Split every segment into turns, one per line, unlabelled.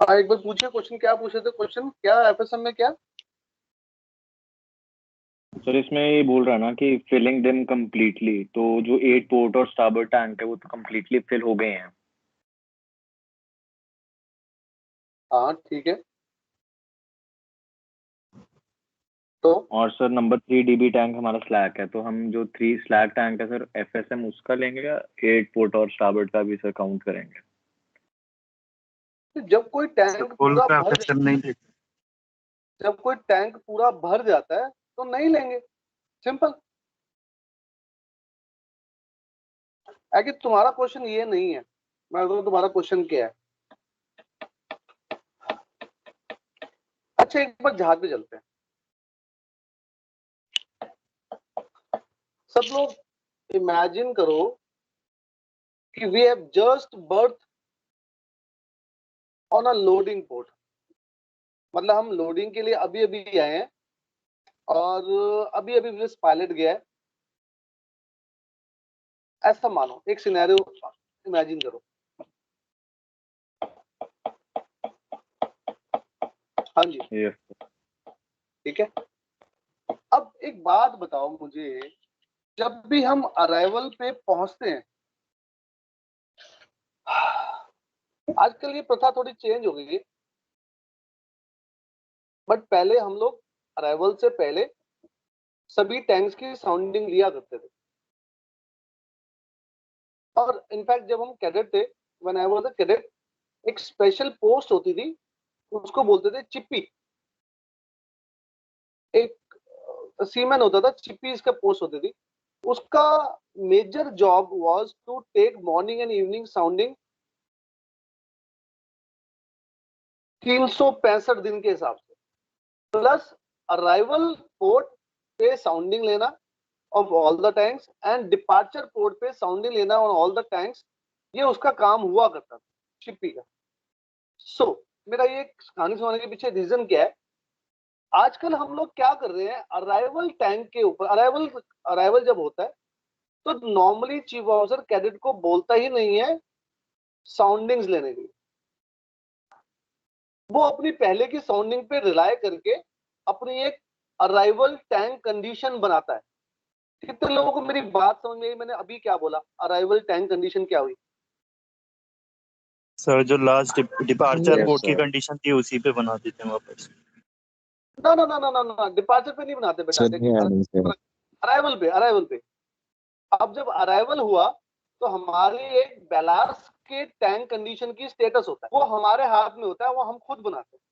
हाँ एक बार पूछिए क्वेश्चन, क्या पूछे थे क्वेश्चन, क्या एफएसएम में क्या?
सर इसमें ये बोल रहा है ना कि फिलिंग देम कंप्लीटली, तो जो 8 पोर्ट और स्टारबोर्ड टैंक है वो तो कंप्लीटली फिल हो गए हैं।
हाँ ठीक है, तो
और सर नंबर 3 डीबी टैंक हमारा स्लैक है, तो हम जो 3 स्लैक टैंक है सर एफएसएम उसका लेंगे या 8 पोर्ट और स्टारबोर्ड का भी सर काउंट करेंगे?
जब कोई टैंक
फुल
पूरा
का
भर
एफएसएम नहीं लेते।
जब कोई टैंक पूरा भर जाता है तो नहीं लेंगे, सिंपल है। कि तुम्हारा क्वेश्चन ये नहीं है, मैं बताऊं तुम्हारा क्वेश्चन क्या है। अच्छा एक बार जहाज पे चलते हैं, सब लोग इमेजिन करो कि we have just berth on a loading port, मतलब हम लोडिंग के लिए अभी अभी आए हैं और अभी अभी बस पायलट गया है, ऐसा मानो एक सिनेरियो इमेजिन करो। हाँ जी
यस
ठीक है। अब एक बात बताओ मुझे, जब भी हम अराइवल पे पहुंचते हैं, आजकल ये प्रथा थोड़ी चेंज हो गई है, बट पहले हम लोग अराइवल से पहले सभी टैंक्स की साउंडिंग लिया करते थे। और इनफैक्ट जब हम कैडेट थे, when I was a cadet, एक स्पेशल पोस्ट होती थी, उसको बोलते थे चिप्पी। एक सीमैन होता था, चिप्पी इसका पोस्ट होती थी। उसका major job was to take morning and evening sounding 365 दिन के हिसाब से, प्लस अराइवल पोर्ट पे साउंडिंग लेना of all the tanks and departure port पे साउंडिंग लेना ऑन ऑल द टैंक्स। ये उसका काम हुआ करता था चिप्पी का। सो मेरा ये कहानी सुनाने के पीछे रीजन क्या है, आजकल हम लोग क्या कर रहे हैं, अराइवल टैंक के ऊपर, अराइवल जब होता है तो नॉर्मली चीफ ऑफिसर कैडेट को बोलता ही नहीं है साउंडिंग्स लेने के लिए, वो अपनी पहले की साउंडिंग पे रिलाय करके अपनी एक अराइवल टैंक कंडीशन बनाता है। कितने लोगों को मेरी बात समझ में आई, मैंने अभी क्या बोला, अराइवल टैंक कंडीशन क्या हुई?
सर जो लास्ट डिपार्चर
Yes,
पोर्ट की
sir.
कंडीशन थी उसी पे बना देते हैं वापस।
ना ना ना ना ना ना, डिपार्चर पे नहीं बनाते बेटा, अराइवल पे, अराइवल पे। अब जब अराइवल हुआ तो हमारी एक बैलास के टैंक कंडीशन की स्टेटस होता है, वो हमारे हाथ में होता है, वो हम खुद बनाते हैं।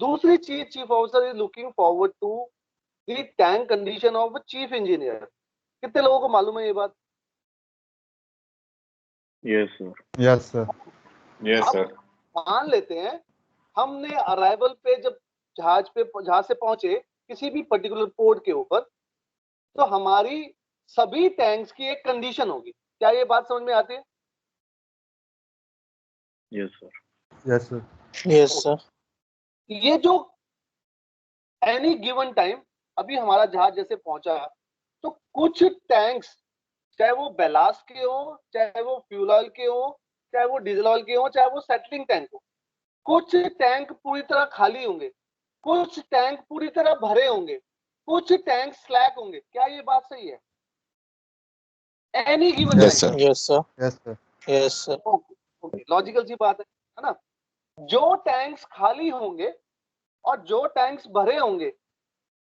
दूसरी चीज, chief officer is looking forward to the tank condition of chief engineer. कितने लोगों को मालूम है ये बात?
Yes sir.
Yes sir.
Yes
अब
सर।
मान लेते हैं हमने अराइवल पे जब जहाज से पहुंचे किसी भी पर्टिकुलर पोर्ट के ऊपर, तो हमारी सभी टैंक्स की एक कंडीशन होगी। क्या ये बात समझ में आती है?
Yes sir.
Yes sir.
Yes sir.
ये जो एनी गिवन टाइम, अभी हमारा जहाज जैसे पहुंचा तो कुछ टैंक्स, चाहे वो बेलास के हो, चाहे वो फ्यूल ऑयल के हो, चाहे वो डीजल ऑयल के हो, चाहे वो सेटलिंग टैंक हो, कुछ टैंक पूरी तरह खाली होंगे, कुछ टैंक पूरी तरह भरे होंगे, कुछ टैंक स्लैक होंगे। क्या ये बात सही है? Any given
yes
time.
Sir.
Yes sir.
Yes sir.
Yes sir.
Okay, logical सी बात है ना? जो टैंक्स खाली होंगे और जो टैंक्स भरे होंगे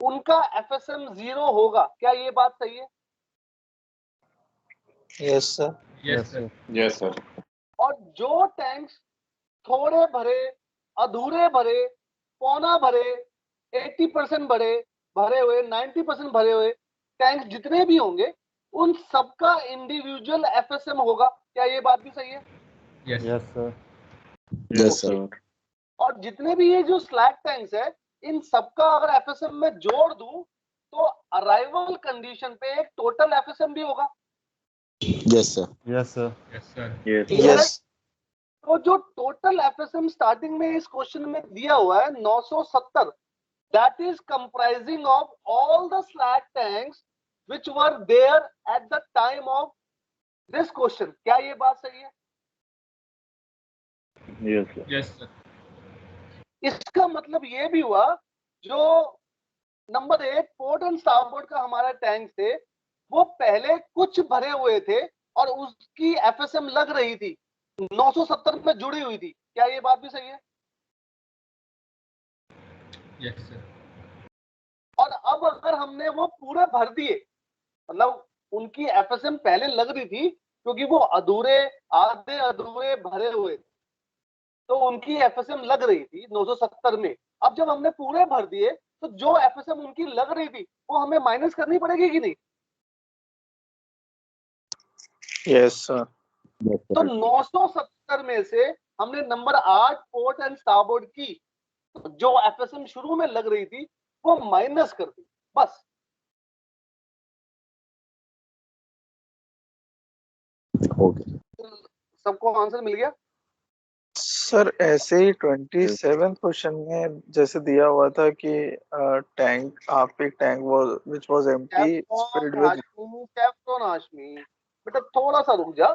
उनका एफएसएम 0 होगा। क्या ये बात सही है?
Yes sir.
Yes sir.
Yes sir.
और जो टैंक्स थोड़े भरे, अधूरे भरे, पौना भरे, 80% भरे, भरे हुए, 90% भरे हुए टैंक्स जितने भी होंगे उन सबका इंडिविजुअल एफएसएम होगा। क्या ये बात भी सही है?
Yes sir.
Yes sir.
और जितने भी ये जो स्लैग टैंक्स है, इन सबका अगर एफएसएम में जोड़ दूं तो अराइवल कंडीशन पे एक टोटल एफएसएम भी होगा।
Yes sir. Yes sir.
Yes
clear है?
यस।
तो जो टोटल एफएसएम स्टार्टिंग में इस क्वेश्चन में दिया हुआ है 970, that is comprising of all the slack tanks which were there at the time of this question. क्या ये बात सही है?
Yes sir.
Yes sir.
इसका मतलब ये भी हुआ जो नंबर 8 पोर्ट एंड स्टारबोर्ड का हमारा टैंक थे वो पहले कुछ भरे हुए थे और उसकी एफएसएम लग रही थी 970 में जुड़ी हुई थी। क्या ये बात भी सही है?
Yes sir.
और अब अगर हमने वो पूरे भर दिए, मतलब उनकी एफएसएम पहले लग रही थी क्योंकि वो आधे अधूरे भरे हुए थे, तो उनकी एफएसएम लग रही थी 970 में। अब जब हमने पूरे भर दिए तो जो एफएसएम उनकी लग रही थी वो हमें माइनस करनी पड़ेगी कि नहीं?
Yes sir.
तो 970 में से हमने नंबर 8 पोर्ट एंड स्टारबोर्ड की जो एफएसएम शुरू में लग रही थी वो माइनस कर दी, बस।
ओके
सबको आंसर मिल गया?
सर ऐसे ही 27 क्वेश्चन में जैसे दिया हुआ था कि टैंक हाफ एक tank was which was empty filled with.
Captain Hashmi बेटा थोड़ा सा रुक जा,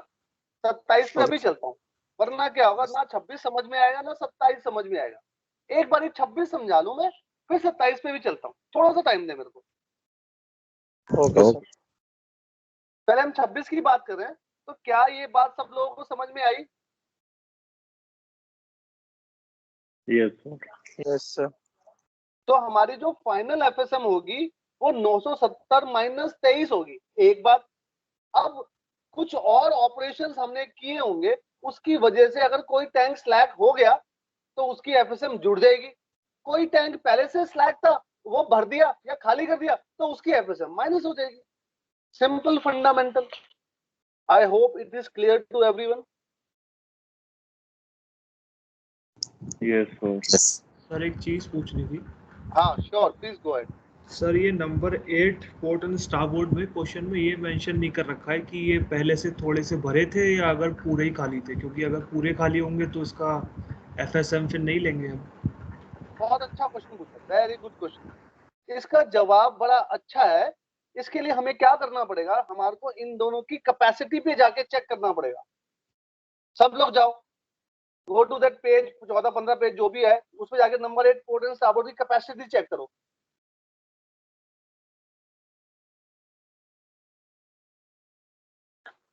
27 पे अभी चलता हूँ, वरना क्या होगा ना 26 समझ में आएगा ना 27 समझ में आएगा। एक बार 26 समझा लूं मैं, फिर 27 पे भी चलता हूँ, थोड़ा सा टाइम दे मेरे को।
Okay sir.
पहले हम 26 की बात कर रहे हैं, तो क्या ये बात सब लोगों को समझ में आई?
Yes sir.
Yes sir.
तो हमारी जो फाइनल एफएसएम होगी वो 970 माइनस 23 होगी। एक बात, अब कुछ और ऑपरेशंस हमने किए होंगे, उसकी वजह से अगर कोई टैंक स्लैक हो गया तो उसकी एफएसएम जुड़ जाएगी। कोई टैंक पहले से स्लैक था, वो भर दिया या खाली कर दिया तो उसकी एफएसएम माइनस हो जाएगी। Simple fundamental. I hope it is clear to everyone.
Yes sir.
Sir एक चीज पूछनी थी।
हाँ sure, please go ahead.
Sir ये नंबर 8 पोर्ट एंड स्टारबोर्ड में क्वेश्चन में ये मेंशन नहीं कर रखा है कि ये पहले से थोड़े से भरे थे या अगर पूरे ही खाली थे, क्योंकि अगर पूरे खाली होंगे तो इसका एफएसएम फिर नहीं लेंगे हम।
बहुत अच्छा क्वेश्चन पूछा, वेरी गुड क्वेश्चन। इसका जवाब बड़ा अच्छा है। इसके लिए हमें क्या करना पड़ेगा, हमारे को इन दोनों की कैपेसिटी पे जाके चेक करना पड़ेगा। सब लोग जाओ, go to that page, 14-15 page जो भी है, उसमें जाके नंबर 8 पोर्ट एंड स्टारबोर्ड की कैपेसिटी चेक करो।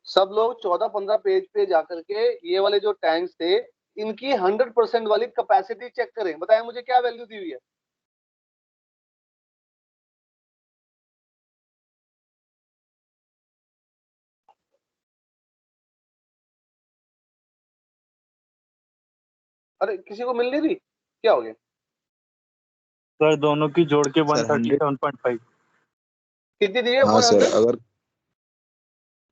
सब लोग 14-15 पेज पे जाकर के ये वाले जो टैंक्स थे इनकी 100% वाली कैपेसिटी चेक करें। बताएं मुझे क्या वैल्यू दी हुई है? अरे किसी को मिल नहीं रही, क्या हो गया?
सर दोनों की जोड़ के
सर
137.5।
कितनी दी है?
हाँ सर
100?
अगर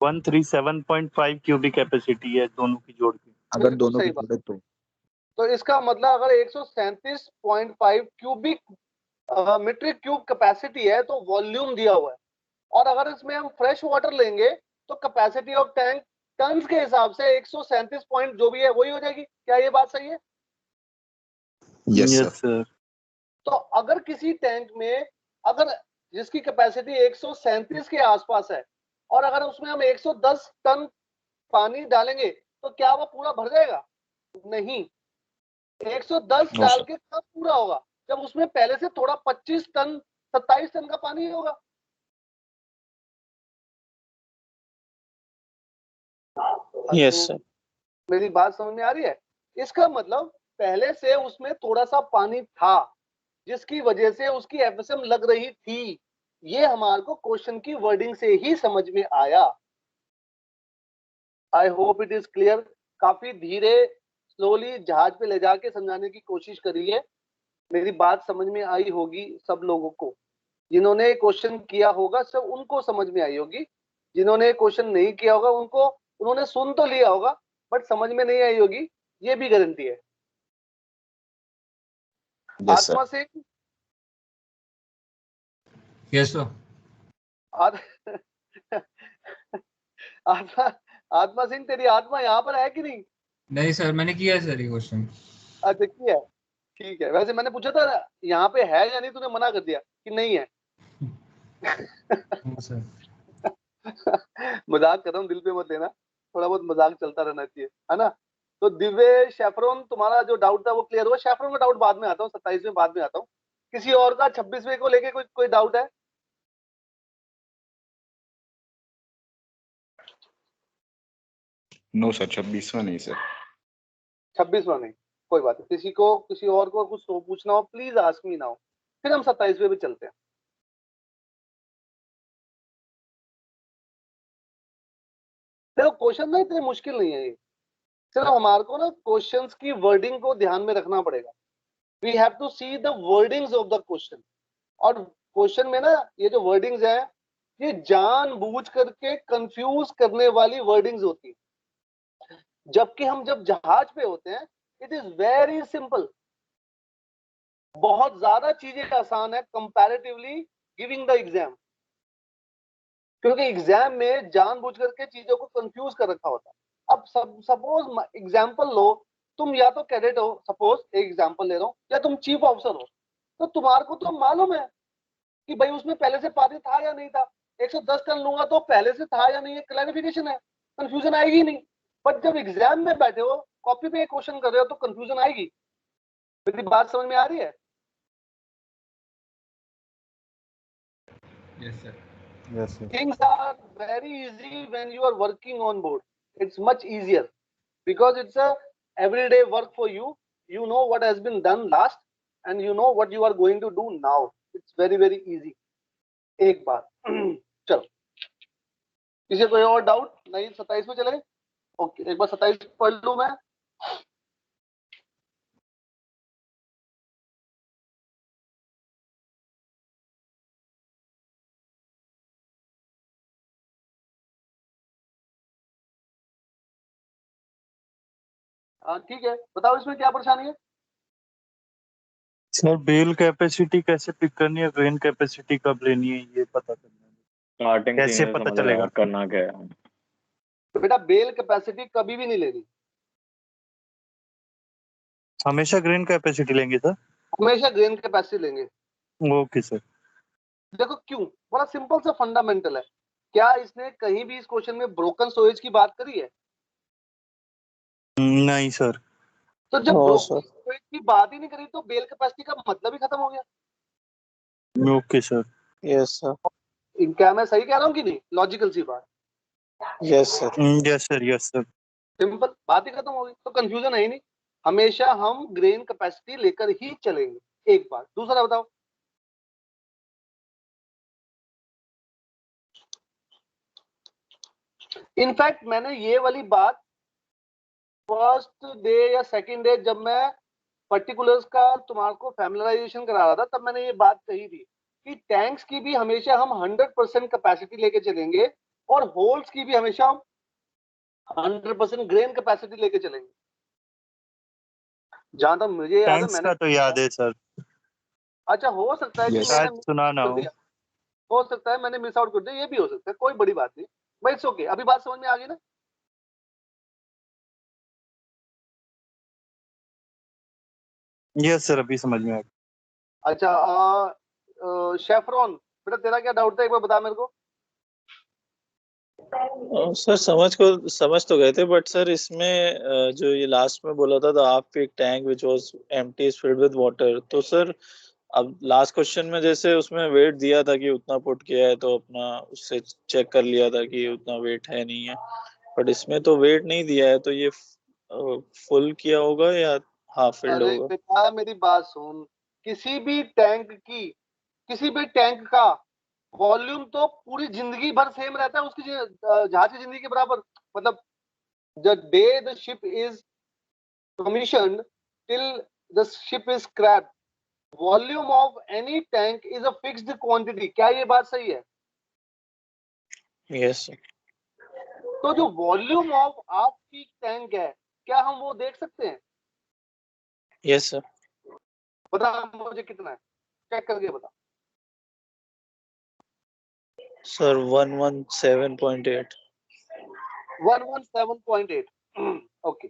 137.5 क्यूबिक कैपेसिटी है दोनों की जोड़ की।
अगर
बिल्कुल
दोनों
सही
की
बात।
जोड़े
तो इसका मतलब अगर 137.5 क्यूबिक मीट्रिक क्यूब कैपेसिटी है तो वॉल्यूम दिया हुआ है, और अगर इसमें हम फ्रेश वाटर लेंगे तो कैपेसिटी ऑफ टैंक टन्स के हिसाब से 137 पॉइंट जो भी है वही हो जाएगी। क्या ये बात सही है?
Yes
yes
sir.
सर।
तो अगर किसी टैंक में, अगर जिसकी कैपेसिटी 137 के आसपास है और अगर उसमें हम 110 टन पानी डालेंगे तो क्या वो पूरा भर जाएगा? नहीं। 110
नो
डाल
सर।
के कब पूरा होगा? जब उसमें पहले से थोड़ा 25 टन 27 टन का पानी होगा।
यस
तो
सर।
मेरी बात समझ में आ रही है? इसका मतलब पहले से उसमें थोड़ा सा पानी था जिसकी वजह से उसकी एफएसएम लग रही थी। ये हमारे को क्वेश्चन की वर्डिंग से ही समझ में आया। आई होप इट इज क्लियर। काफी धीरे स्लोली जहाज पे ले जाके समझाने की कोशिश करी है। मेरी बात समझ में आई होगी सब लोगों को। जिन्होंने क्वेश्चन किया होगा सब उनको समझ में आई होगी, जिन्होंने क्वेश्चन नहीं किया होगा उनको, उन्होंने सुन तो लिया होगा बट समझ में नहीं आई होगी, ये भी गारंटी है।
Yes sir.
आत्मा सिंह,
यस सर।
आद... आत्मा आत्मा सिंह, तेरी आत्मा यहाँ पर है कि नहीं?
नहीं सर, मैंने किया है सर ये क्वेश्चन।
अच्छा किया है, ठीक है। वैसे मैंने पूछा था यहाँ पे है या नहीं, तूने मना कर दिया कि नहीं है।
सर
मजाक कर रहा हूँ, दिल पे मत लेना, थोड़ा बहुत मजाक चलता रहना चाहिए, है ना? तो दिव्य, शेफरॉन, तुम्हारा जो डाउट था वो क्लियर हुआ। शेफरॉन का डाउट बाद में आता हूँ, 27 में बाद में आता हूँ। किसी और का 26वें को लेके कोई डाउट है?
नो सर, 26वां नहीं सर।
26वां नहीं, कोई बात नहीं। किसी को, किसी और को कुछ तो पूछना हो, प्लीज आस्क मी नाउ, फिर हम 27वें पे चलते हैं। देखो क्वेश्चन ना इतने मुश्किल नहीं है ये, सिर्फ हमारे को ना क्वेश्चंस की वर्डिंग को ध्यान में रखना पड़ेगा। We have to see the wordings of the question. और क्वेश्चन में ना ये जो वर्डिंग्स है, ये जानबूझ करके कंफ्यूज करने वाली वर्डिंग्स होती है। जबकि हम जब जहाज पे होते हैं, इट इज वेरी सिंपल, बहुत ज्यादा चीजें आसान है कंपैरेटिवली गिविंग द एग्जाम। क्योंकि एग्जाम में जानबूझ करके चीजों को कंफ्यूज कर रखा होता है। अब सपोज एग्जांपल लो, तुम या तो कैडेट हो, सपोज एक एग्जांपल ले रहा हूं, या तुम चीफ ऑफिसर हो, तो तुम्हारे को तो मालूम है कि भाई उसमें पहले से पानी था या नहीं था। 110 टन लूंगा तो पहले से था या नहीं, है क्लैरिफिकेशन है, कंफ्यूजन आएगी नहीं। बट जब एग्जाम में बैठे हो, कॉपी पे क्वेश्चन कर रहे हो, तो कंफ्यूजन आएगी। मेरी बात समझ में आ रही है?
Yes, sir.
Yes sir.
Things are very easy when you are working on board. It's much easier because it's a everyday work for you. You know what has been done last and you know what you are going to do now. It's very very easy. एक बार चलो, किसी कोई और doubt नहीं? 27 में चले? Okay, एक बार 27 पढ़ लूं मैं। हाँ ठीक है, बताओ इसमें क्या परेशानी है?
सर बेल कैपेसिटी कैसे पिक करनी है, ग्रेन कैपेसिटी कब लेनी है, ये पता करना है।
स्टार्टिंग
कैसे
सीन
पता
समझ
चलेगा?
रहा करना क्या है।
तो बेटा बेल कैपेसिटी कभी भी नहीं लेनी,
हमेशा ग्रेन कैपेसिटी लेंगे सर?
हमेशा ग्रेन कैपेसिटी लेंगे।
Okay sir.
देखो क्यों, बड़ा सिंपल सा फंडामेंटल है। क्या इसने कहीं भी इस क्वेश्चन में ब्रोकन स्टोरेज की बात करी है?
नहीं सर।
तो जब
नो
ब्रोकन
सर।
स्टोरेज की बात ही नहीं करी, तो बेल कैपेसिटी का मतलब ही खत्म हो गया।
Okay sir. Yes sir.
क्या मैं सही कह रहा हूँ कि नहीं? लॉजिकल सी बात,
yes sir. Yes sir. Yes sir.
Simple बात ही खत्म हो गई, तो कंफ्यूजन है ही नहीं। हमेशा हम ग्रेन कैपेसिटी लेकर ही चलेंगे। एक बात। दूसरा बताओ, इनफैक्ट मैंने ये वाली बात फर्स्ट डे या सेकंड डे जब मैं पर्टिकुलर्स का तुम्हारे को फैमिलराइजेशन करा रहा था, तब मैंने ये बात कही थी कि टैंक्स की भी हमेशा हम 100% कैपेसिटी लेके चलेंगे और होल्स की भी हमेशा हम 100% ग्रेन कैपेसिटी लेके चलेंगे। जहां तक मुझे याद है
टैंक्स
मैंने,
का तो याद है सर।
अच्छा हो सकता है कि
Yes.
शायद
मैंने
सुना ना
कर
हो।
दिया, हो सकता है मैंने मिस आउट कर दिया, ये भी हो सकता है, कोई बड़ी बात नहीं भाई, इट्स ओके। अभी बात समझ में आ गई ना?
यस सर, अभी समझ में आ गया।
अच्छा शेफरॉन, बेटा तेरा क्या डाउट था, एक बार बता मेरे को।
सर समझ तो गए थे, बट सर इसमें जो ये लास्ट में बोला था, the half fill tank which was empty is filled with water, तो सर अब लास्ट क्वेश्चन में जैसे उसमें वेट दिया था कि उतना पुट किया है, तो अपना उससे चेक कर लिया था कि उतना वेट है नहीं है, बट इसमें तो वेट नहीं दिया है, तो ये फुल किया होगा या हाफ फिल्ड
अरे
होगा?
बेटा मेरी बात सुन, किसी भी टैंक की, किसी भी टैंक का वॉल्यूम तो पूरी जिंदगी भर सेम रहता है उसकी, जहाज की जिंदगी के बराबर। मतलब the day the ship is commissioned till the ship is scrapped, volume of any tank is a fixed quantity। क्या ये बात सही है?
Yes sir.
तो जो वॉल्यूम ऑफ आपकी टैंक है, क्या हम वो देख सकते हैं?
Yes sir.
बता मुझे कितना है, चेक करके बता।
सर 117.8।
117.8 ओके।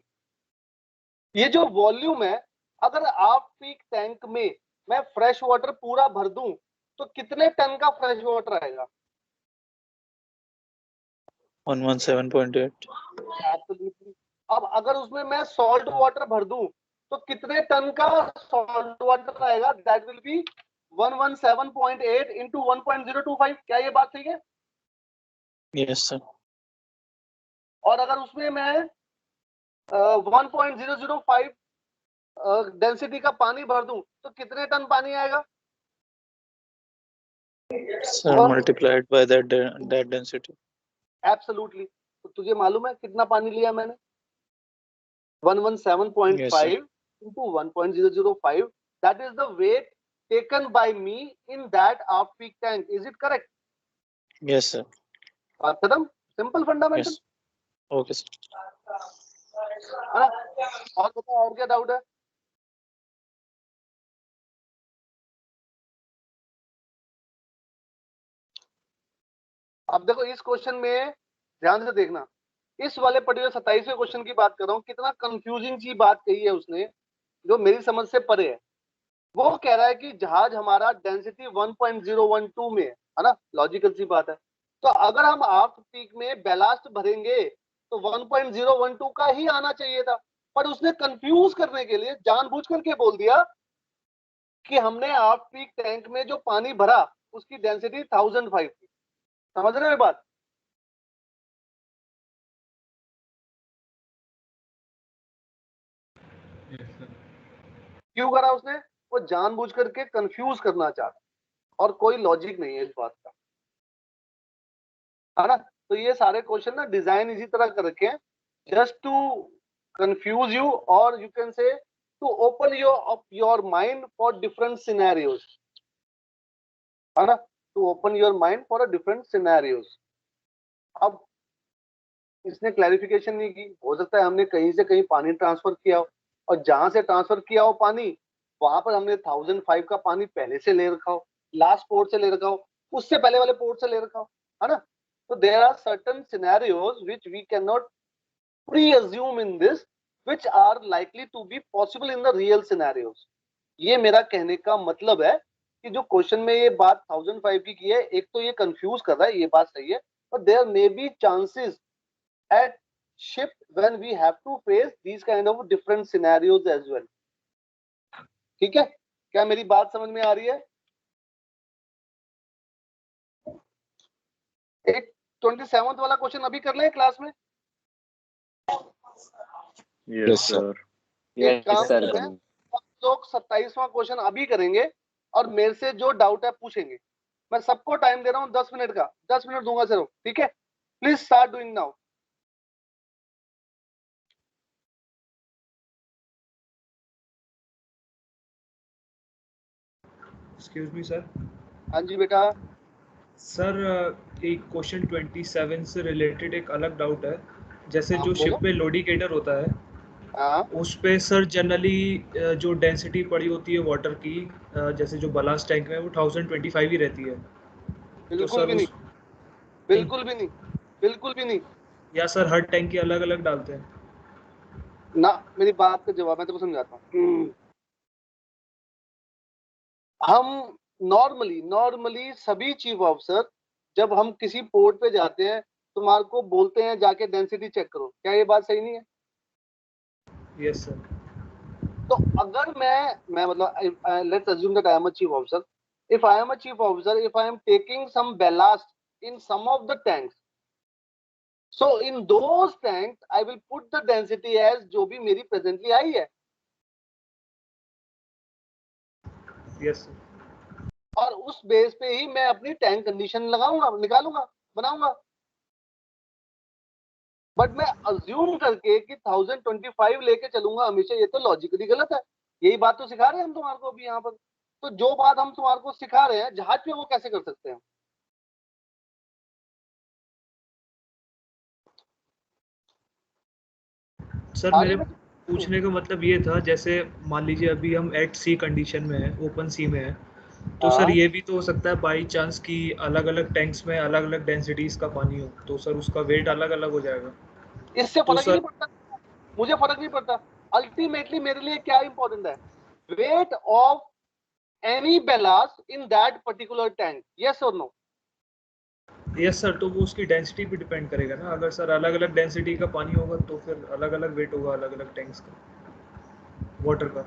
ये जो वॉल्यूम है, अगर आप पीक टैंक में मैं फ्रेश वाटर पूरा भर दूं, तो कितने टन का फ्रेश वाटर आएगा?
117.8।
एब्सोल्युटली अब अगर उसमें मैं सॉल्ट वाटर भर दूं तो कितने टन का सॉल्ट वाटर आएगा? That will be 117.8 into 1.025। क्या ये बात ठीक है?
Yes sir.
और अगर उसमें मैं 1.005 डेंसिटी का पानी भर दूं तो कितने टन पानी आएगा?
Sir multiplied by that density.
Absolutely. तो तुझे मालूम है कितना पानी लिया मैंने? 117.5
Yes, sir.
into 1.005. That is the weight taken by me in that half peak tank. Is it correct?
Yes, sir.
बात खत्म। Simple fundamental.
Yes. Okay, sir.
है ना? और बताओ, और क्या डाउट है? अब देखो इस क्वेश्चन में ध्यान से देखना, इस वाले पर्टिकुलर 27वें क्वेश्चन की बात कर रहा हूँ, कितना कंफ्यूजिंग सी बात कही है उसने जो मेरी समझ से परे है। वो कह रहा है कि जहाज हमारा डेंसिटी 1.012 में है ना, लॉजिकल सी बात है। तो अगर हम हाफ पीक में बैलास्ट भरेंगे तो 1.012 का ही आना चाहिए था, पर उसने कंफ्यूज करने के लिए जानबूझ करके बोल दिया कि हमने हाफ पीक टैंक में जो पानी भरा उसकी डेंसिटी 1005 थी। समझ रहे हो बात? क्यों करा उसने? वो जानबूझ करके कंफ्यूज करना चाहता, और कोई लॉजिक नहीं है इस बात का, है ना। तो ये सारे क्वेश्चन ना डिजाइन इसी तरह कर रखे हैं, जस्ट टू कंफ्यूज यू, और you can say to open your mind for different scenarios, है ना, to open your mind for a different scenarios. अब इसने क्लैरिफिकेशन नहीं की, हो सकता है हमने कहीं से कहीं पानी ट्रांसफर किया हो, और जहां से ट्रांसफर किया हो पानी, वहां पर हमने 1005 का पानी पहले से ले रखा हो, लास्ट पोर्ट से ले रखा हो, उससे पहले वाले पोर्ट से ले रखा हो, है ना। तो there are certain scenarios which we can not pre-assume in this, which are likely to be possible in the real scenarios। ये मेरा कहने का मतलब है कि जो क्वेश्चन में ये बात 1005 की है, एक तो ये कंफ्यूज कर रहा है, ये बात सही है, but there may be chances at ship when we have to face these kind of different scenarios as well। ठीक है, क्या मेरी बात समझ में आ रही है? एक 27th वाला क्वेश्चन अभी कर लें क्लास में।
Yes, sir.
एक काम
Yes, sir.
करते हैं, हम लोग 27वां क्वेश्चन अभी करेंगे और मेरे से जो डाउट है पूछेंगे। मैं सबको टाइम दे रहा हूँ 10 मिनट का, 10 मिनट दूंगा सिर्फ, ठीक है? Please start doing now.
Excuse me sir.
हाँ जी बेटा।
सर एक क्वेश्चन 27 से रिलेटेड एक अलग डाउट है। जैसे
हाँ,
जो
बोलो।
शिप में लोडिकेटर होता है,
हाँ,
उस पे सर जनरली जो डेंसिटी पड़ी होती है वाटर की, जैसे जो बलास्ट टैंक में, वो 1025 ही रहती है। तो
बिल्कुल
सर
भी नहीं, बिल्कुल भी नहीं, बिल्कुल भी नहीं।
या सर हर टैंक की अलग अलग डालते हैं?
ना, मेरी बात का जवाब मैं तुमको समझाता हूँ। हम नॉर्मली सभी चीफ ऑफिसर जब हम किसी पोर्ट पे जाते हैं, तुम्हारे को बोलते हैं जाके डेंसिटी चेक करो। क्या ये बात सही नहीं है?
Yes sir.
तो अगर मैं मतलब let's assume that I am a chief officer, if I am a chief officer, if I am taking some ballast in some of the tanks, so in those tanks I will put the density as जो भी मेरी presently आई है,
yes sir.
और उस base पे ही मैं अपनी tank condition लगाऊंगा, निकालूंगा, बनाऊंगा। बट मैं अज्यूम करके कि 1025 लेके चलूंगा हमेशा, ये तो लॉजिकली गलत है। यही बात तो सिखा रहे हैं हम तुम्हारे को अभी यहाँ पर। तो जो बात हम तुम्हारे को सिखा रहे हैं जहाज पे, वो कैसे कर सकते हैं?
सर मेरे पूछने का मतलब ये था, जैसे मान लीजिए अभी हम एट सी कंडीशन में है, ओपन सी में है, तो सर ये भी तो हो सकता है बाई चांस कि अलग अलग टैंक्स में अलग अलग डेंसिटीज का पानी हो, तो सर उसका वेट अलग अलग हो जाएगा।
इससे
तो
फर्क ही नहीं पड़ता, मुझे फर्क नहीं पड़ता। अल्टीमेटली मेरे लिए क्या इंपॉर्टेंट है? Weight of any ballast in that particular tank, yes और नो?
यस सर, तो वो उसकी डेंसिटी पे डिपेंड करेगा ना। अगर सर अलग अलग डेंसिटी का पानी होगा तो फिर अलग अलग वेट होगा अलग अलग टैंक्स का वाटर का।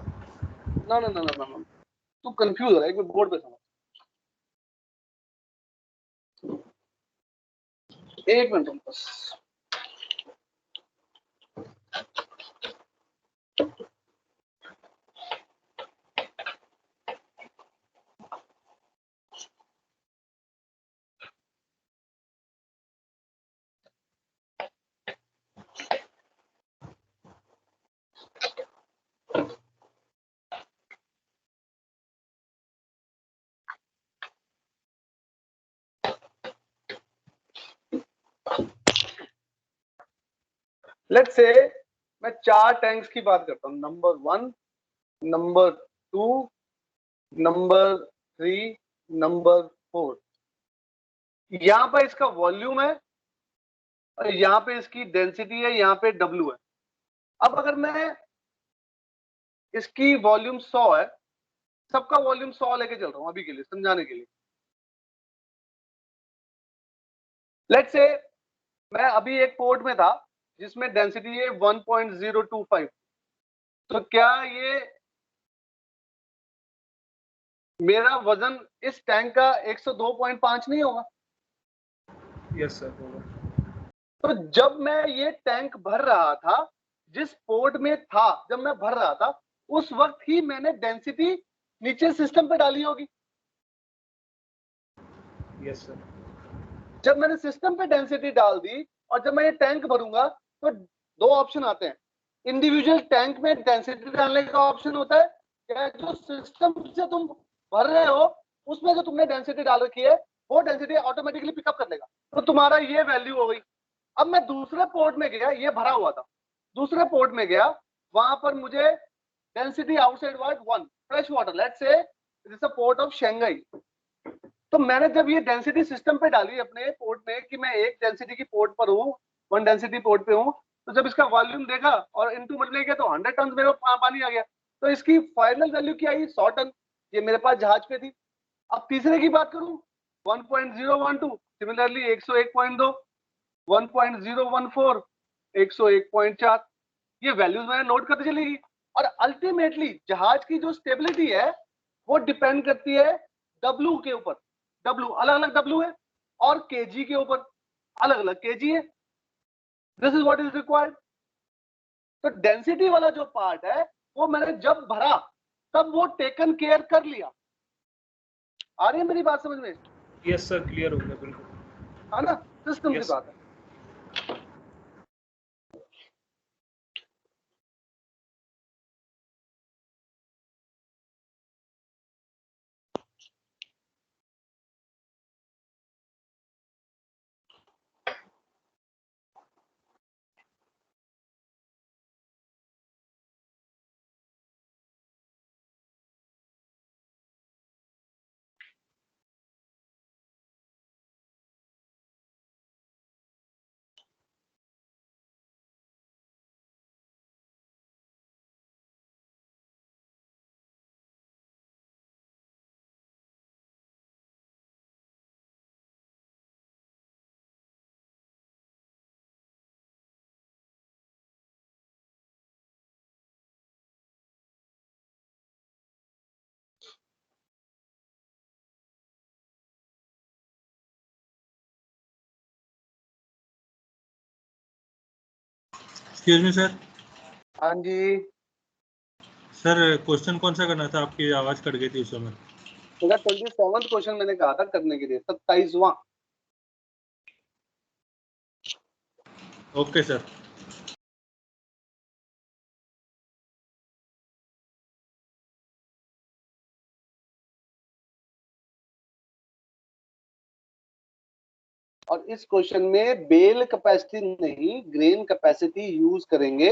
ना ना ना ना ना ना, तू कंफ्यूज हो रहा है, एक मिनट बोर्ड पे समझ, एक मिनट रुक बस। लेट्स से मैं 4 टैंक्स की बात करता हूँ, नंबर 1, नंबर 2, नंबर 3, नंबर 4। यहाँ पर इसका वॉल्यूम है और यहाँ पे इसकी डेंसिटी है, यहाँ पे W है। अब अगर मैं इसकी वॉल्यूम 100 है, सबका वॉल्यूम 100 लेके चल रहा हूँ अभी के लिए समझाने के लिए। लेट्स से मैं अभी एक पोर्ट में था जिसमें डेंसिटी है 1.025, तो क्या ये मेरा वजन इस टैंक का 102.5 नहीं होगा?
यस सर होगा।
तो जब मैं ये टैंक भर रहा था, जिस पोर्ट में था जब मैं भर रहा था, उस वक्त ही मैंने डेंसिटी नीचे सिस्टम पे डाली होगी।
Yes sir.
जब मैंने सिस्टम पे डेंसिटी डाल दी और जब मैं ये टैंक भरूंगा तो 2 ऑप्शन आते हैं। इंडिविजुअल टैंक में डेंसिटी डालने का ऑप्शन होता है, या जो सिस्टम से तुम भर रहे हो उसमें जो तुमने डेंसिटी डाल रखी है वो डेंसिटी ऑटोमेटिकली पिकअप कर लेगा। तो तुम्हारा ये वैल्यू हो गई। अब मैं दूसरे पोर्ट में गया, ये भरा हुआ था, दूसरे पोर्ट में गया, वहां पर मुझे density outside what 1 fresh water, let's say it is a port of Shanghai. तो मैंने जब ये डेंसिटी सिस्टम पे डाली अपने पोर्ट में कि मैं एक डेंसिटी की पोर्ट पर हूँ, 1 डेंसिटी पोर्ट पे हूँ, तो जब इसका वॉल्यूम देखा और इनटू मल्टीप्लाई किया तो 100 टन मेरे पानी आ गया। तो इसकी फाइनल वैल्यू क्या आई? 100 टन। ये मेरे पास जहाज पे थी। अब तीसरे की बात करूं, 1.012, सिमिलरली 101.2, 1.014, 101.4। ये वैल्यूज मैंने नोट करते चलेगी। और अल्टीमेटली जहाज की जो स्टेबिलिटी है वो डिपेंड करती है W के ऊपर। W अलग अलग W है और kg के ऊपर अलग अलग kg है। This is what is required. तो डेंसिटी वाला जो पार्ट है वो मैंने जब भरा तब वो टेकन केयर कर लिया। आ रही है मेरी बात समझ में?
यस सर, क्लियर हो गया बिल्कुल।
है ना? सिस्टम की
यस
बात है।
Excuse me sir.
हाँ जी
सर क्वेश्चन कौन सा करना था? आपकी आवाज कट गई थी उस समय।
मेरा 27वां क्वेश्चन मैंने कहा था करने के लिए, 27वां।
Okay sir.
और इस क्वेश्चन में बेल कैपेसिटी नहीं ग्रेन कैपेसिटी यूज करेंगे।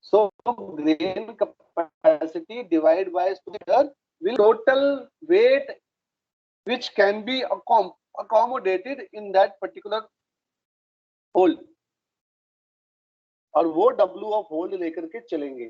So grain capacity divide by square will total weight which can be accommodated in that particular hole, और वो W ऑफ होल्ड लेकर के चलेंगे।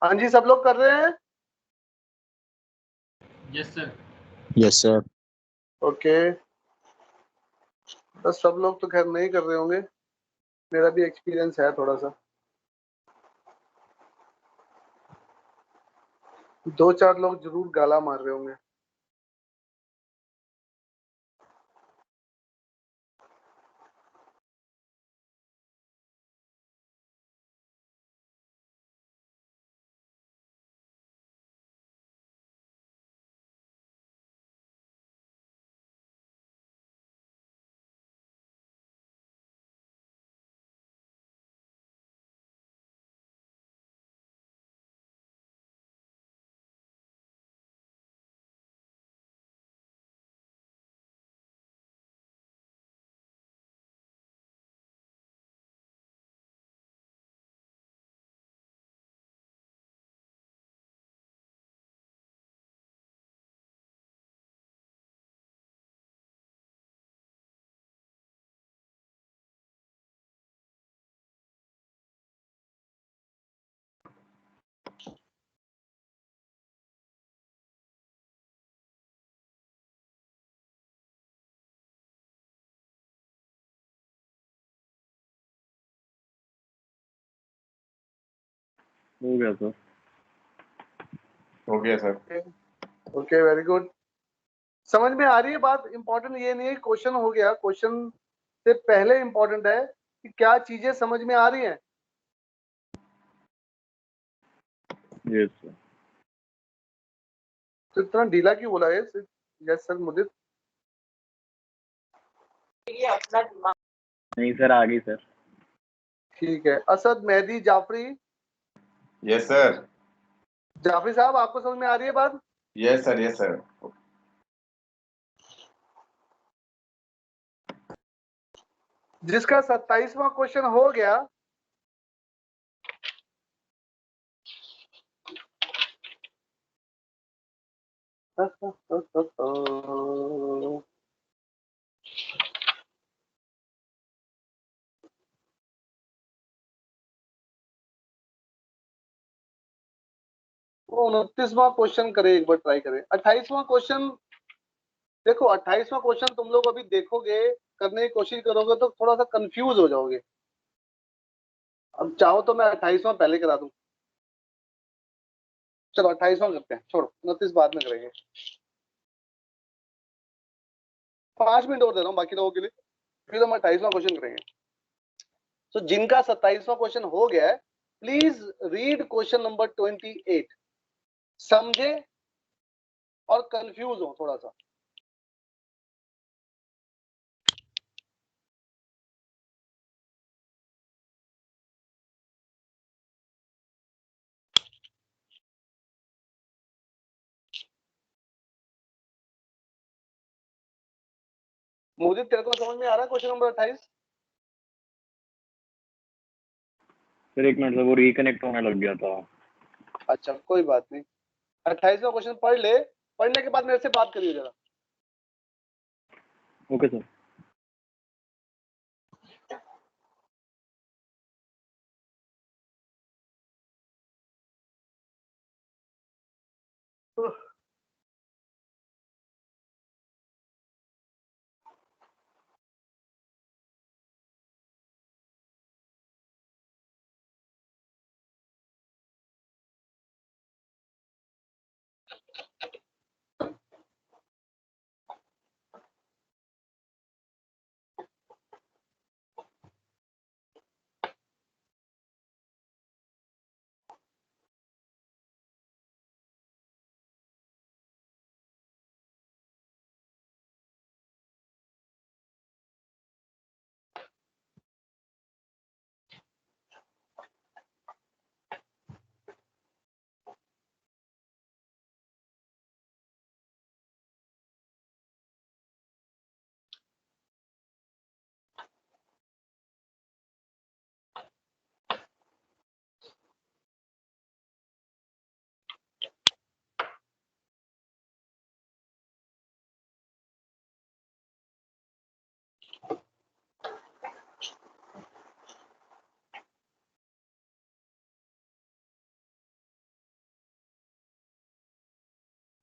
हाँ जी, सब लोग कर रहे हैं?
Yes sir.
Yes sir.
Okay, बस सब लोग तो खैर नहीं कर रहे होंगे, मेरा भी एक्सपीरियंस है थोड़ा सा। 2-4 लोग जरूर गाला मार रहे होंगे।
हो गया सर।
हो गया सर।
Okay, very good. समझ में आ रही है बात? इंपॉर्टेंट ये नहीं है क्वेश्चन हो गया, क्वेश्चन से पहले इंपॉर्टेंट है कि क्या चीजें समझ में आ रही हैं।
Yes sir.
तो इतना ढीला क्यों बोला है? Yes sir Mudit.
नहीं सर, आ गई सर।
ठीक है, असद, मेहदी, जाफरी।
Yes sir.
जाफरी साहब, आपको समझ में आ रही है बात?
Yes sir. Yes sir.
जिसका 27वां क्वेश्चन हो गया, वो 29वां क्वेश्चन करे, एक बार ट्राई करें। 28वां क्वेश्चन देखो, 28वां क्वेश्चन तुम लोग अभी देखोगे, करने की कोशिश करोगे तो थोड़ा सा कंफ्यूज हो जाओगे। अब चाहो तो मैं 28वां पहले करा दूं। चलो 28वां करते हैं, छोड़ो 29 बाद में करेंगे। 5 मिनट और दे रहा हूँ बाकी लोगों के लिए, फिर हम 28वां क्वेश्चन करेंगे। तो जिनका 27वां क्वेश्चन हो गया है, प्लीज रीड क्वेश्चन नंबर 28, समझे और कंफ्यूज हो थोड़ा सा। मुझे तेरे को समझ में आ रहा है क्वेश्चन नंबर 28?
सर एक मिनट सर, वो रिकनेक्ट होने लग गया था।
अच्छा, कोई बात नहीं। 28वां क्वेश्चन पढ़ ले, पढ़ने के बाद मेरे से बात करिए जरा।
Okay sir.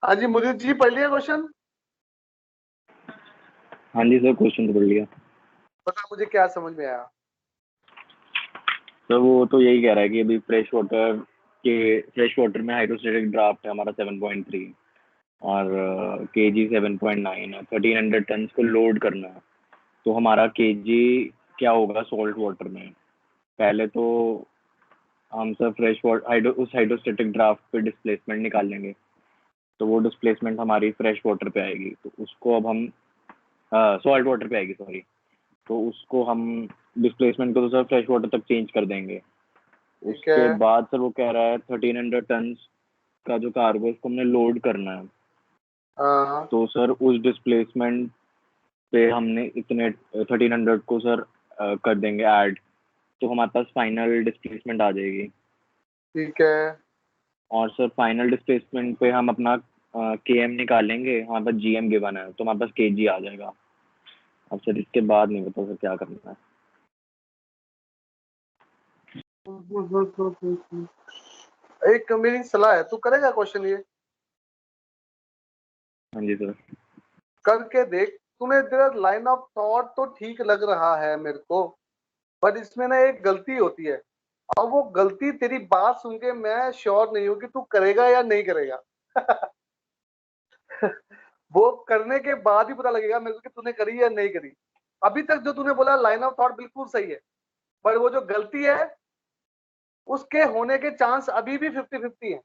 हाँ जी मुदित जी, पढ़ लिया क्वेश्चन?
हाँ जी सर, क्वेश्चन तो पढ़ लिया।
पता मुझे क्या समझ में आया?
तो वो तो यही कह रहा है कि अभी फ्रेश वाटर में हाइड्रोस्टेटिक ड्राफ्ट है हमारा 7.3 और केजी 7.9 है, 1300 टन को लोड करना है। तो हमारा केजी क्या होगा सॉल्ट वाटर में? पहले तो हम सर फ्रेश वाटर उस हाइड्रोस्टेटिक ड्राफ्ट पे डिस्प्लेसमेंट निकाल लेंगे, तो वो डिस्प्लेसमेंट हमारी फ्रेश वाटर पे आएगी। तो उसको अब हम सॉल्ट वाटर पे आएगी, सॉरी। तो उसको हम डिस्प्लेसमेंट को तो सर फ्रेश वाटर तक चेंज कर देंगे।
ठीक
उसके
है।
बाद सर वो कह रहा है 1300 टन का जो कार्गो उसको हमने लोड करना है।
हाँ
तो सर उस डिस्प्लेसमेंट पे हमने इतने 1300 को सर कर देंगे ऐड, तो हमारे पास फाइनल डिस्प्लेसमेंट आ जाएगी।
ठीक है।
और सर फाइनल डिस्प्लेसमेंट पे हम अपना केएम निकालेंगे, हमारे पास जीएम गिवन है तो हमारे पास केजी आ जाएगा। अब सर इसके बाद नहीं पता सर क्या करना है।
एक मेरी सलाह है, तू करेगा क्वेश्चन ये?
हाँ जी सर।
करके देख, तुम्हें तेरा लाइन ऑफ थॉट तो ठीक लग रहा है मेरे को, बट इसमें ना एक गलती होती है, और वो गलती तेरी बात सुन के मैं श्योर नहीं हूँ कि तू करेगा या नहीं करेगा। वो करने के बाद ही पता लगेगा मेरे को कि तूने करी या नहीं करी। अभी तक जो तूने बोला लाइन ऑफ थॉट बिल्कुल सही है, पर वो जो गलती है उसके होने के चांस अभी भी 50-50 है।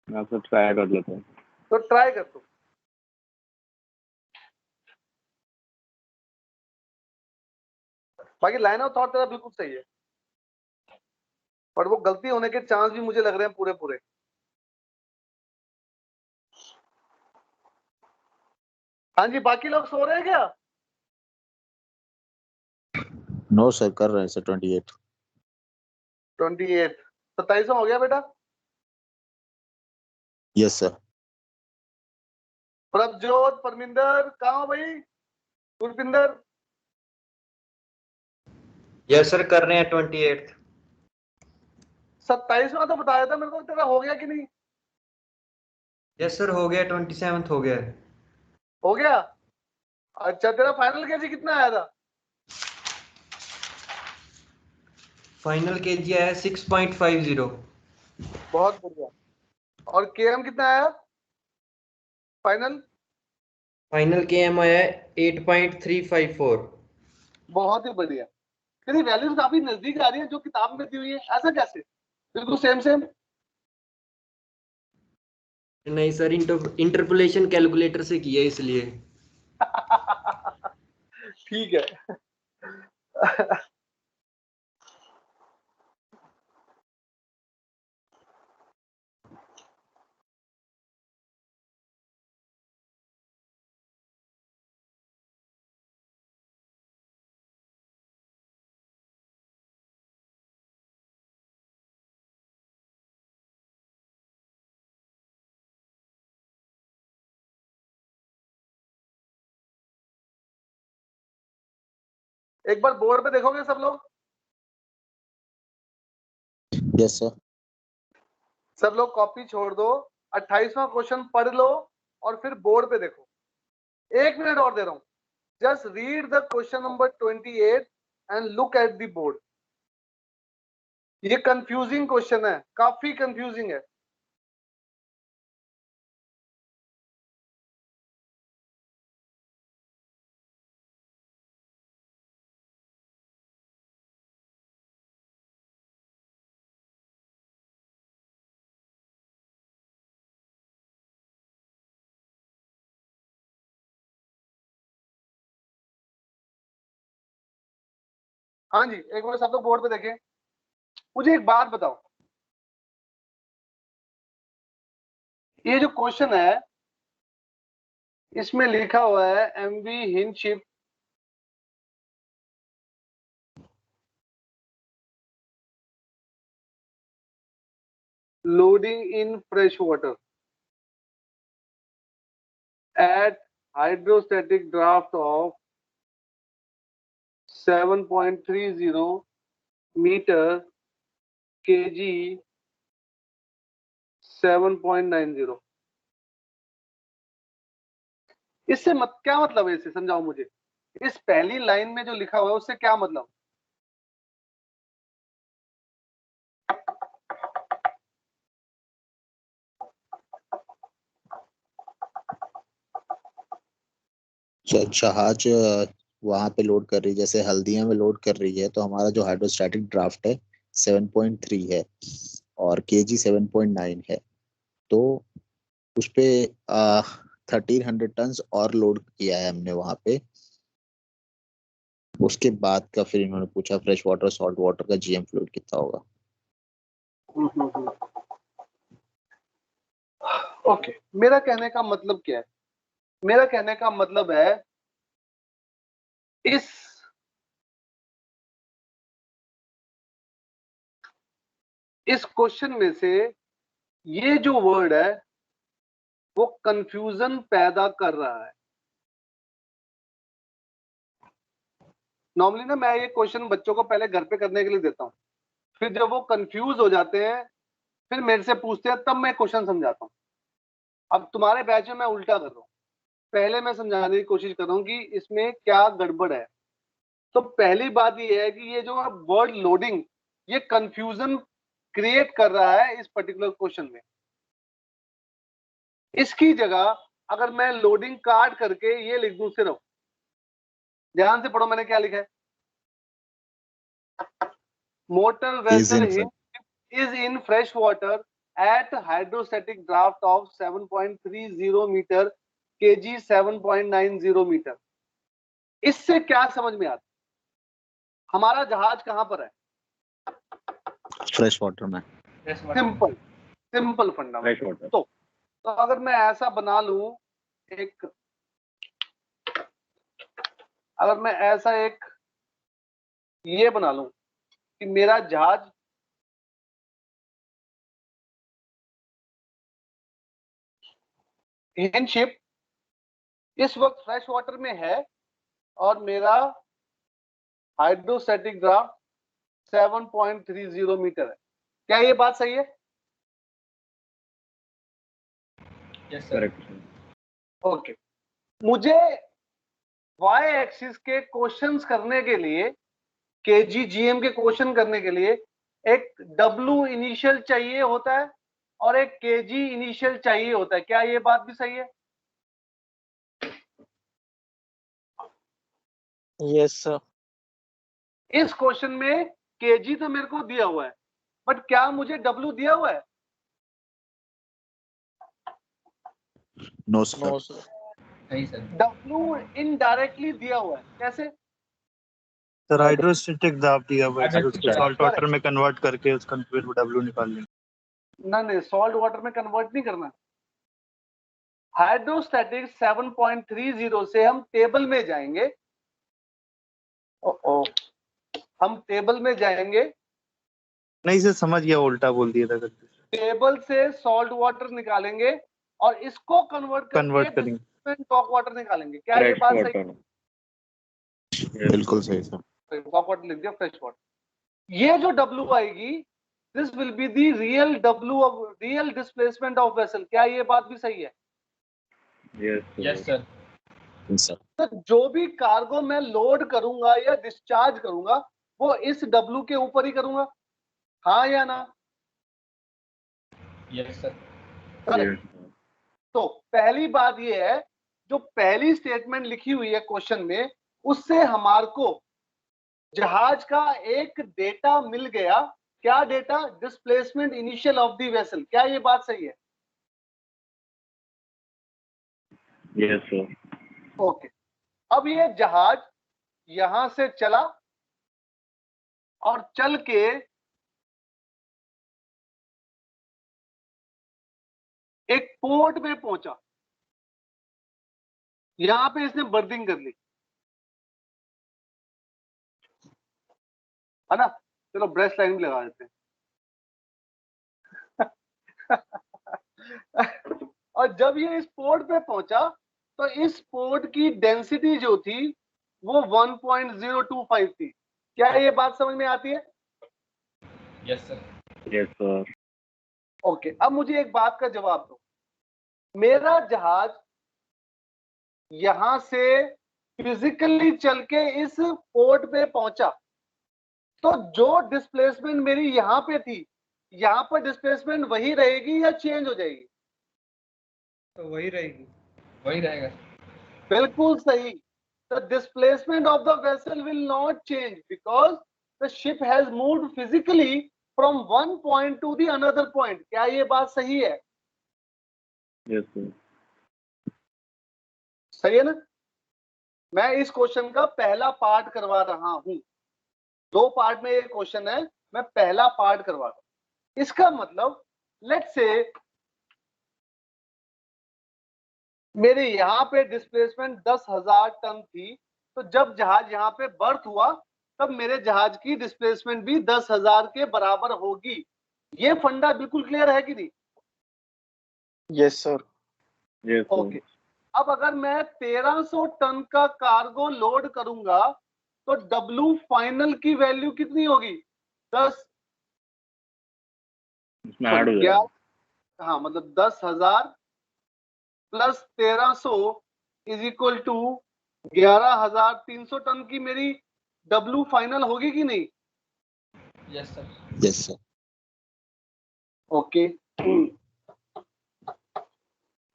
मैं सर ट्राई कर लेता हूँ।
तो ट्राई कर तू। बाकी लाइन ऑफ थॉट तेरा बिल्कुल सही है, पर वो गलती होने के चांस भी मुझे लग रहे हैं पूरे पूरे। हाँ जी, बाकी लोग सो रहे हैं क्या?
नो सर, कर रहे हैं सर। 28
27 हो गया बेटा?
Yes sir.
प्रभजोत, परमिंदर कहाँ हो भाई? गुरपिंदर?
यस सर, कर रहे हैं 28।
27वां तो बताया था मेरे को, तेरा हो गया कि नहीं?
यस सर, हो गया। 27 हो गया।
हो गया। अच्छा, तेरा फाइनल केजी कितना आया था?
फाइनल केजी आया 6.50।
बहुत बढ़िया। और केएम कितना आया फाइनल?
फाइनल केएम आया 8.354।
बहुत ही बढ़िया। तेरी वैल्यूज काफी नजदीक आ रही है जो किताब में दी हुई है, ऐसा कैसे? बिल्कुल सेम सेम।
नहीं सर, इंटरपोलेशन कैलकुलेटर से किया इसलिए।
ठीक है। एक बार बोर्ड पे देखोगे सब लोग?
Yes sir.
सब लोग कॉपी छोड़ दो, 28वां क्वेश्चन पढ़ लो और फिर बोर्ड पे देखो। 1 मिनट और दे रहा हूं। Just read the question number 28 and look at the board. ये कंफ्यूजिंग क्वेश्चन है, काफी कंफ्यूजिंग है। हाँ जी, एक बार सब लोग बोर्ड पे देखें। मुझे एक बात बताओ, ये जो क्वेश्चन है इसमें लिखा हुआ है एमवी हिंदशिप loading in fresh water at hydrostatic draft of 7.30 meter kg 7.90। इससे क्या मतलब है, इसे समझाओ मुझे। इस पहली लाइन में जो लिखा हुआ है उससे क्या मतलब?
जहाज वहां पे लोड कर रही है, जैसे हल्दिया में लोड कर रही है, तो हमारा जो हाइड्रोस्टैटिक ड्राफ्ट है 7.3 है और केजी 7.9 है, तो उस पे 1300 टन और लोड किया है हमने वहां पे। उसके बाद का फिर इन्होंने पूछा फ्रेश वाटर सॉल्ट वाटर का जीएम फ्लूइड कितना होगा।
ओके, मेरा कहने का मतलब क्या है? मेरा कहने का मतलब है इस क्वेश्चन में से ये जो वर्ड है वो कंफ्यूजन पैदा कर रहा है। नॉर्मली ना मैं ये क्वेश्चन बच्चों को पहले घर पे करने के लिए देता हूँ, फिर जब वो कंफ्यूज हो जाते हैं फिर मेरे से पूछते हैं, तब मैं क्वेश्चन समझाता हूँ। अब तुम्हारे बैच में मैं उल्टा कर रहा हूँ, पहले मैं समझाने की कोशिश कर रहा हूँ कि इसमें क्या गड़बड़ है। तो पहली बात ये है कि ये जो वर्ड लोडिंग ये कंफ्यूजन क्रिएट कर रहा है इस पर्टिकुलर क्वेश्चन में। इसकी जगह अगर मैं लोडिंग काट करके ये लिख दूं सिर्फ, ध्यान से पढ़ो मैंने क्या लिखा है। Motor vessel is in fresh water at hydrostatic draft of 7.30 meter kg 7.90 meter। इससे क्या समझ में आता? हमारा जहाज कहां पर है?
फ्रेश वाटर में।
Simple fundamental. तो अगर मैं ऐसा बना लूं अगर मैं ऐसा ये बना लूं कि मेरा जहाज शिप इस वक्त फ्रेश वाटर में है और मेरा हाइड्रोस्टैटिक ड्राफ्ट 7.30 मीटर है। क्या ये बात सही है?
Yes sir.
ओके, मुझे वाई एक्सिस के क्वेश्चंस करने के लिए, केजीजीएम के क्वेश्चन करने के लिए एक डब्ल्यू इनिशियल चाहिए होता है और एक केजी इनिशियल चाहिए होता है। क्या ये बात भी सही है?
Yes sir.
इस क्वेश्चन में केजी तो मेरे को दिया हुआ है, बट क्या मुझे डब्ल्यू दिया हुआ है?
No sir.
नहीं सर।
डब्ल्यू इनडायरेक्टली दिया हुआ है। कैसे?
सर हाइड्रोस्टैटिक ड्राफ्ट दिया हुआ है, फिर उसको
Correct.
सॉल्ट वाटर में कन्वर्ट करके उसका फिर डब्ल्यू निकाल लेंगे।
नहीं, सॉल्ट वाटर में कन्वर्ट नहीं करना। हाइड्रोस्टैटिक 7.30 से हम टेबल में जाएंगे। हम टेबल में जाएंगे,
नहीं सर समझ गया, उल्टा बोल दिया था गलती से।
टेबल से सॉल्ट वाटर निकालेंगे और इसको कन्वर्ट
करेंगे,
टॉक वाटर निकालेंगे। क्या ये बात सही?
बिल्कुल सही सर।
टॉक वाटर लिख दिया, फ्रेश वाटर। ये जो डब्ल्यू आएगी this will be the real W of real displacement of vessel. क्या ये बात भी सही है?
Yes sir.
सर
तो जो भी कार्गो मैं लोड करूंगा या डिस्चार्ज करूंगा वो इस डब्ल्यू के ऊपर ही करूंगा, हाँ या ना?
Yes sir.
तो पहली बात ये है, जो पहली स्टेटमेंट लिखी हुई है क्वेश्चन में उससे हमारे को जहाज का एक डेटा मिल गया। क्या data? Displacement initial of the vessel. क्या ये बात सही है?
Yes sir.
ओके, अब ये जहाज यहां से चला और चल के एक पोर्ट में पहुंचा। यहां पे इसने बर्दिंग कर ली, है ना? चलो ब्रेस्ट लाइन भी लगा देते हैं। और जब ये इस पोर्ट पे पहुंचा तो इस पोर्ट की डेंसिटी जो थी वो 1.025 थी। क्या ये बात समझ में आती है?
Yes sir. Yes sir.
Okay, अब मुझे एक बात का जवाब दो, मेरा जहाज यहां से फिजिकली चल के इस पोर्ट पे पहुंचा, तो जो डिस्प्लेसमेंट मेरी यहां पे थी, यहां पर डिस्प्लेसमेंट वही रहेगी या चेंज हो जाएगी?
तो वही रहेगी।
वही रहेगा।
बिल्कुल सही। The displacement of the vessel will not change because the ship has moved physically from one point to the another point. क्या ये बात सही है?
Yes sir.
सही है ना? मैं इस क्वेश्चन का पहला पार्ट करवा रहा हूं, 2 पार्ट में ये क्वेश्चन है, मैं पहला पार्ट करवा रहा हूं। इसका मतलब लेट्स से मेरे यहाँ पे डिस्प्लेसमेंट 10,000 टन थी, तो जब जहाज यहाँ पे बर्थ हुआ तब मेरे जहाज की डिस्प्लेसमेंट भी 10,000 के बराबर होगी। ये फंडा बिल्कुल क्लियर है कि नहीं?
Yes sir.
यस
ओके, अब अगर मैं 1300 टन का कार्गो लोड करूंगा तो डब्ल्यू फाइनल की वैल्यू कितनी होगी? 10
इसमें ऐड हो जाएगा।
हाँ, मतलब 10,000 plus 1300 is equal to 11,300 ton की मेरी डब्ल्यू फाइनल होगी कि नहीं?
Yes sir.
Yes sir.
Okay,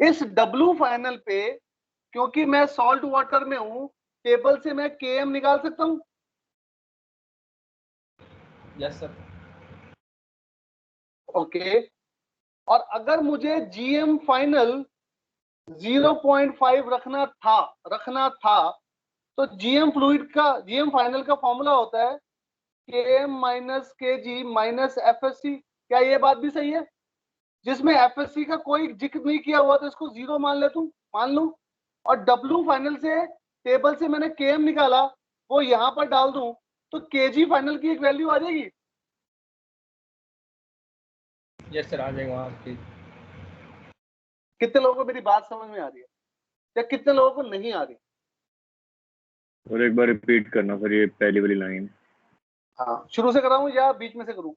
इस डब्ल्यू फाइनल पे क्योंकि मैं सॉल्ट वाटर में हूं, टेबल से मैं केएम निकाल सकता हूं?
Yes sir.
ओके, और अगर मुझे जीएम फाइनल 0.5 रखना था तो जीएम फाइनल का फॉर्मूला होता है KM minus KG minus FSC. क्या ये बात भी सही है? जिसमें एफएससी का कोई जिक्र नहीं किया हुआ तो इसको 0 मान लूं, और डब्ल्यू फाइनल से टेबल से मैंने केएम निकाला, वो यहां पर डाल दूं, तो केजी फाइनल की एक वैल्यू आ जाएगी।
यस सर, आ जाएगा वहाँ पे।
कितने लोगों को मेरी बात समझ में आ रही है या कितने लोगों को नहीं आ रही?
और एक बार रिपीट करना सर ये पहली वाली लाइन।
हाँ, शुरू से कराऊं या बीच में से करूं?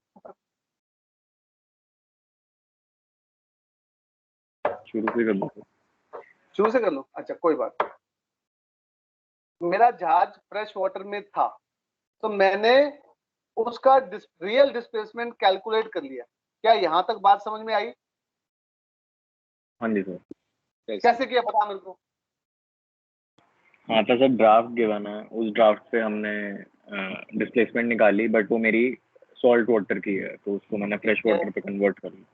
शुरू से कर दो।
शुरू से कर लो, अच्छा कोई बात नहीं। मेरा जहाज फ्रेश वाटर में था, तो मैंने उसका रियल डिस्प्लेसमेंट कैलकुलेट कर लिया। क्या यहां तक बात समझ में आई?
हाँ जी सर।
कैसे किया बता मेरे को।
हाँ तो सर ड्राफ्ट गिवन है, उस ड्राफ्ट पे हमने डिस्प्लेसमेंट निकाली, बट वो मेरी सॉल्ट वाटर की है तो उसको मैंने फ्रेश वाटर पे कन्वर्ट कर लिया।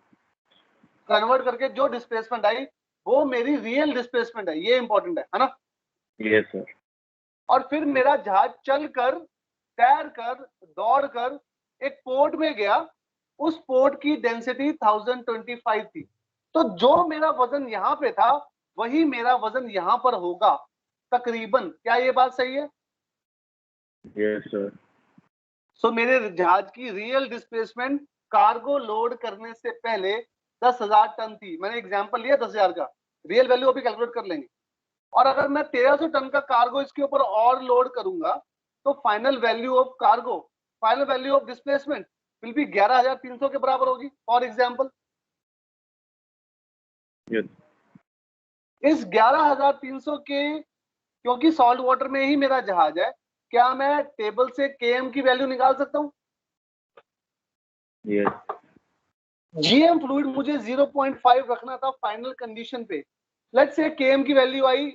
कन्वर्ट करके जो डिस्प्लेसमेंट आई वो मेरी रियल डिस्प्लेसमेंट है, ये इंपॉर्टेंट है ना?
Yes sir.
और फिर मेरा जहाज चलकर, तैरकर, दौड़कर एक पोर्ट में गया, उस पोर्ट की डेंसिटी 1025 थी, तो जो मेरा वजन यहाँ पे था वही मेरा वजन यहाँ पर होगा तकरीबन। क्या ये बात सही है?
Yes sir.
सो मेरे जहाज की रियल डिस्प्लेसमेंट कार्गो लोड करने से पहले 10,000 टन थी। मैंने एग्जांपल लिया 10,000 का, रियल वैल्यू अभी कैलकुलेट कर लेंगे। और अगर मैं 1300 टन का कार्गो इसके ऊपर और लोड करूंगा तो final value of cargo, final value of displacement will be 11,300 के बराबर होगी फॉर एग्जांपल।
यस।
इस 11,300 के, क्योंकि सॉल्ट वाटर में ही मेरा जहाज है, क्या मैं टेबल से केएम की वैल्यू निकाल सकता हूं?
यस।
जीएम फ्लूइड मुझे 0.5 रखना था फाइनल कंडीशन पे। लेट्स से केएम की वैल्यू आई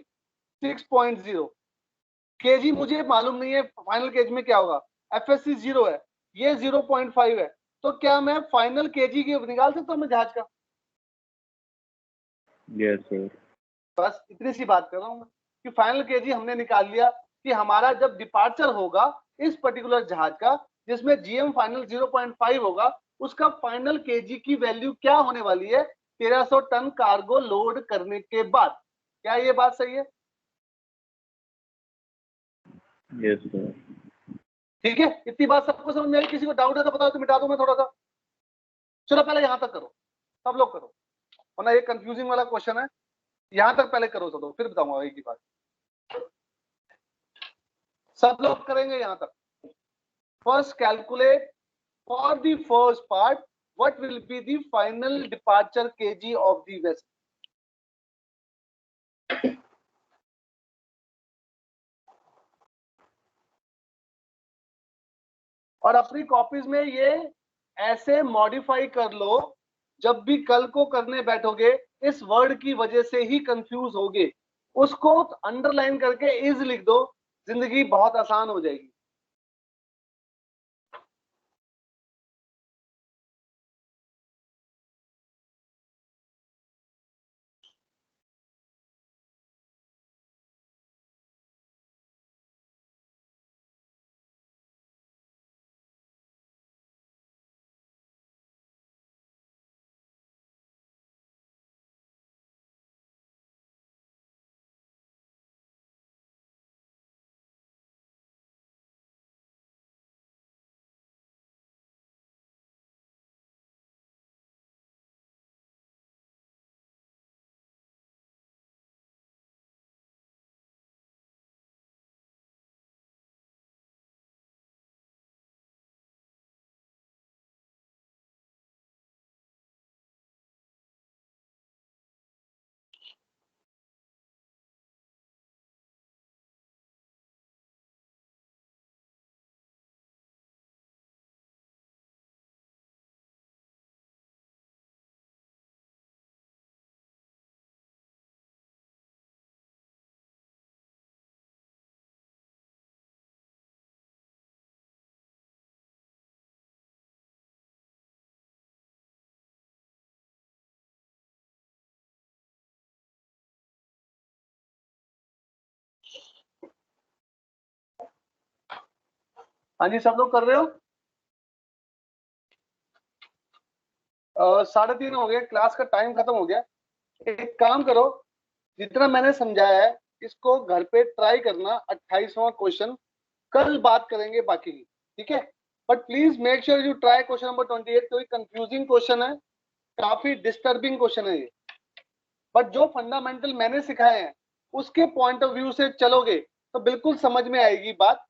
6.0, केजी मुझे मालूम नहीं है फाइनल केज में क्या होगा, एफएससी 0 है, ये 0.5 है, तो क्या मैं फाइनल केजी की निकाल सकता हूं मैं जहाज का?
Yes sir.
बस इतनी सी बात कर रहा हूं मैं कि फाइनल केजी हमने निकाल लिया कि हमारा जब डिपार्चर होगा इस पर्टिकुलर जहाज का जिसमें जीएम फाइनल 0.5 होगा, उसका फाइनल केजी की वैल्यू क्या होने वाली है 1300 टन कार्गो लोड करने के बाद। क्या ये बात सही है?
Yes sir.
ठीक है, इतनी बात सबको समझ में आई? किसी को डाउट है तो बताओ तो मिटा दूं मैं थोड़ा सा। चलो पहले यहां तक करो, सब लोग करो, वरना ये कंफ्यूजिंग वाला क्वेश्चन है। यहां तक पहले करो चलो, फिर बताऊंगा एक ही बात। सब लोग करेंगे यहां तक। First calculate for the first part what will be the final departure kg of the vessel? और अपनी कॉपीज में ये ऐसे मॉडिफाई कर लो, जब भी कल को करने बैठोगे इस वर्ड की वजह से ही कंफ्यूज होगे, उसको अंडरलाइन करके इज लिख दो, जिंदगी बहुत आसान हो जाएगी। हाँ जी, सब लोग कर रहे हो? 3:30 हो गए, क्लास का टाइम खत्म हो गया। एक काम करो, जितना मैंने समझाया है इसको घर पे ट्राई करना। 28वां क्वेश्चन कल बात करेंगे बाकी की, ठीक है? But please make sure you try question number 28। कोई कंफ्यूजिंग क्वेश्चन है, काफी डिस्टर्बिंग क्वेश्चन है ये, बट जो फंडामेंटल मैंने सिखाए हैं उसके पॉइंट ऑफ व्यू से चलोगे तो बिल्कुल समझ में आएगी बात।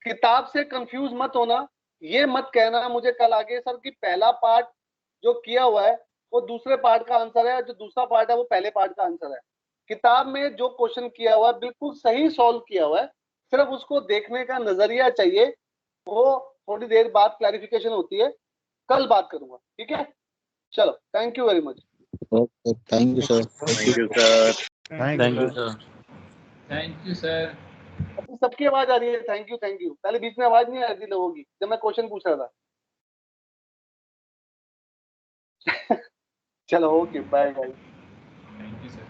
किताब से कंफ्यूज मत होना, ये मत कहना मुझे कल आगे सर कि पहला पार्ट जो किया हुआ है वो दूसरे पार्ट का आंसर है, जो दूसरा पार्ट है वो पहले पार्ट का आंसर है। किताब में जो क्वेश्चन किया हुआ है बिल्कुल सही सॉल्व किया हुआ है, सिर्फ उसको देखने का नजरिया चाहिए। वो थोड़ी देर बाद क्लैरिफिकेशन होती है, कल बात करूंगा, ठीक है? चलो, thank you very much.
Okay, thank you sir.
Thank you sir.
Thank you sir.
Thank you sir.
अभी सबकी आवाज आ रही है? Thank you thank you. पहले बीच में आवाज नहीं आ रही थी लोगों की जब मैं क्वेश्चन पूछ रहा था। चलो, okay, bye bye.
Thank you sir.